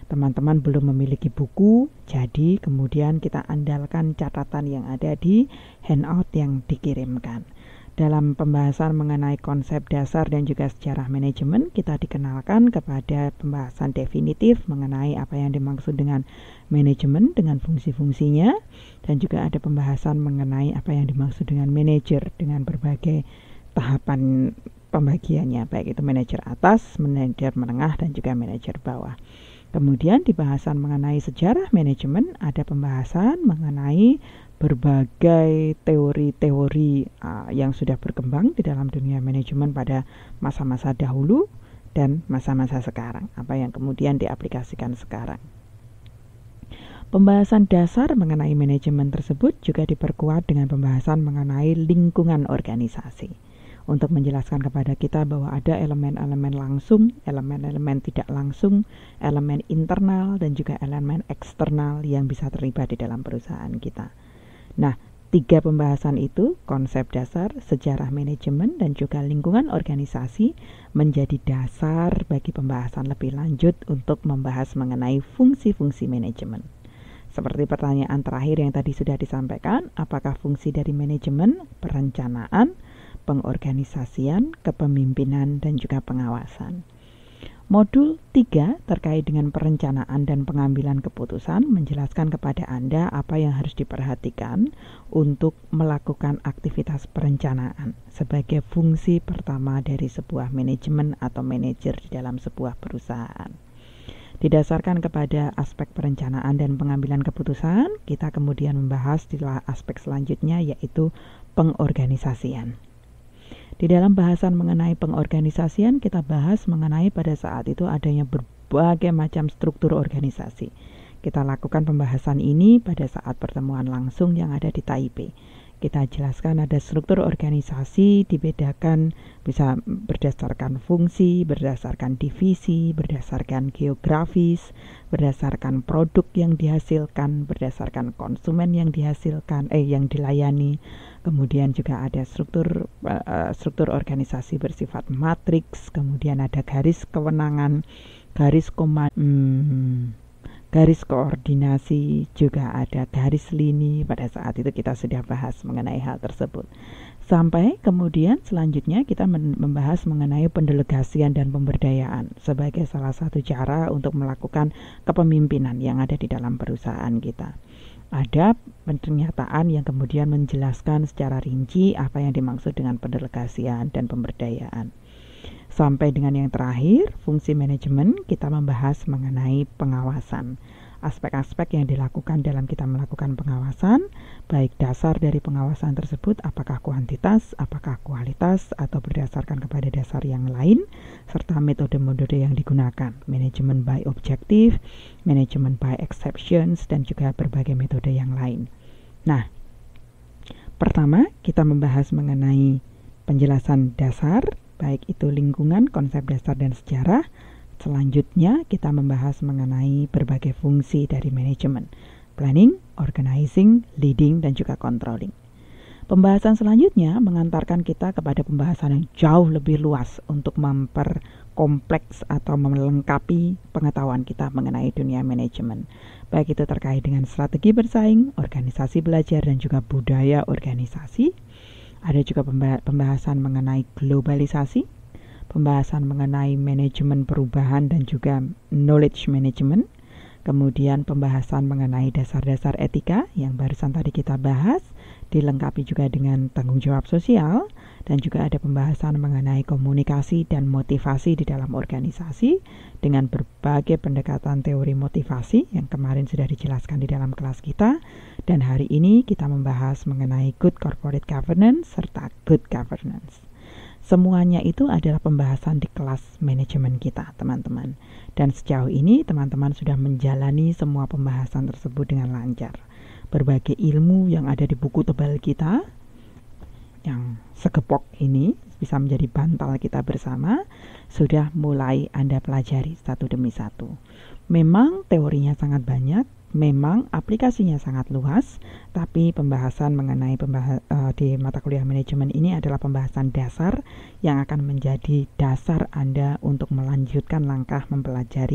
teman-teman belum memiliki buku, jadi kemudian kita andalkan catatan yang ada di handout yang dikirimkan. Dalam pembahasan mengenai konsep dasar dan juga sejarah manajemen, kita dikenalkan kepada pembahasan definitif mengenai apa yang dimaksud dengan manajemen dengan fungsi-fungsinya, dan juga ada pembahasan mengenai apa yang dimaksud dengan manajer dengan berbagai tahapan pembagiannya, baik itu manajer atas, manajer menengah, dan juga manajer bawah. Kemudian di bahasan mengenai sejarah manajemen ada pembahasan mengenai berbagai teori-teori yang sudah berkembang di dalam dunia manajemen pada masa-masa dahulu dan masa-masa sekarang, apa yang kemudian diaplikasikan sekarang. Pembahasan dasar mengenai manajemen tersebut juga diperkuat dengan pembahasan mengenai lingkungan organisasi, untuk menjelaskan kepada kita bahwa ada elemen-elemen langsung, elemen-elemen tidak langsung, elemen internal, dan juga elemen eksternal yang bisa terlibat di dalam perusahaan kita. Nah, 3 pembahasan itu, konsep dasar, sejarah manajemen, dan juga lingkungan organisasi, menjadi dasar bagi pembahasan lebih lanjut untuk membahas mengenai fungsi-fungsi manajemen. Seperti pertanyaan terakhir yang tadi sudah disampaikan, apakah fungsi dari manajemen, perencanaan, pengorganisasian, kepemimpinan, dan juga pengawasan. Modul 3 terkait dengan perencanaan dan pengambilan keputusan menjelaskan kepada Anda apa yang harus diperhatikan untuk melakukan aktivitas perencanaan sebagai fungsi pertama dari sebuah manajemen atau manajer di dalam sebuah perusahaan. Didasarkan kepada aspek perencanaan dan pengambilan keputusan, kita kemudian membahas di aspek selanjutnya, yaitu pengorganisasian. Di dalam bahasan mengenai pengorganisasian, kita bahas mengenai pada saat itu adanya berbagai macam struktur organisasi. Kita lakukan pembahasan ini pada saat pertemuan langsung yang ada di Taipei. Kita jelaskan ada struktur organisasi dibedakan bisa berdasarkan fungsi, berdasarkan divisi, berdasarkan geografis, berdasarkan produk yang dihasilkan, berdasarkan konsumen yang yang dilayani. Kemudian juga ada struktur organisasi bersifat matriks, kemudian ada garis kewenangan, garis koordinasi, juga ada garis lini. Pada saat itu kita sudah bahas mengenai hal tersebut. Sampai kemudian selanjutnya kita membahas mengenai pendelegasian dan pemberdayaan sebagai salah satu cara untuk melakukan kepemimpinan yang ada di dalam perusahaan kita. Ada pernyataan yang kemudian menjelaskan secara rinci apa yang dimaksud dengan pendelegasian dan pemberdayaan. Sampai dengan yang terakhir, fungsi manajemen, kita membahas mengenai pengawasan. Aspek-aspek yang dilakukan dalam kita melakukan pengawasan, baik dasar dari pengawasan tersebut apakah kuantitas, apakah kualitas, atau berdasarkan kepada dasar yang lain, serta metode-metode yang digunakan, manajemen by objective, manajemen by exceptions, dan juga berbagai metode yang lain. Nah, pertama kita membahas mengenai penjelasan dasar, baik itu lingkungan, konsep dasar, dan sejarah. Selanjutnya kita membahas mengenai berbagai fungsi dari manajemen, planning, organizing, leading, dan juga controlling. Pembahasan selanjutnya mengantarkan kita kepada pembahasan yang jauh lebih luas untuk memperkompleks atau melengkapi pengetahuan kita mengenai dunia manajemen, baik itu terkait dengan strategi bersaing, organisasi belajar, dan juga budaya organisasi. Ada juga pembahasan mengenai globalisasi, pembahasan mengenai manajemen perubahan dan juga knowledge management, kemudian pembahasan mengenai dasar-dasar etika yang barusan tadi kita bahas, dilengkapi juga dengan tanggung jawab sosial, dan juga ada pembahasan mengenai komunikasi dan motivasi di dalam organisasi dengan berbagai pendekatan teori motivasi yang kemarin sudah dijelaskan di dalam kelas kita. Dan hari ini kita membahas mengenai good corporate governance serta good governance. Semuanya itu adalah pembahasan di kelas manajemen kita, teman-teman. Dan sejauh ini teman-teman sudah menjalani semua pembahasan tersebut dengan lancar. Berbagai ilmu yang ada di buku tebal kita, yang segepok ini bisa menjadi bantal kita bersama, sudah mulai Anda pelajari satu demi satu. Memang teorinya sangat banyak, memang aplikasinya sangat luas, tapi pembahasan mengenai di mata kuliah manajemen ini adalah pembahasan dasar yang akan menjadi dasar Anda untuk melanjutkan langkah mempelajari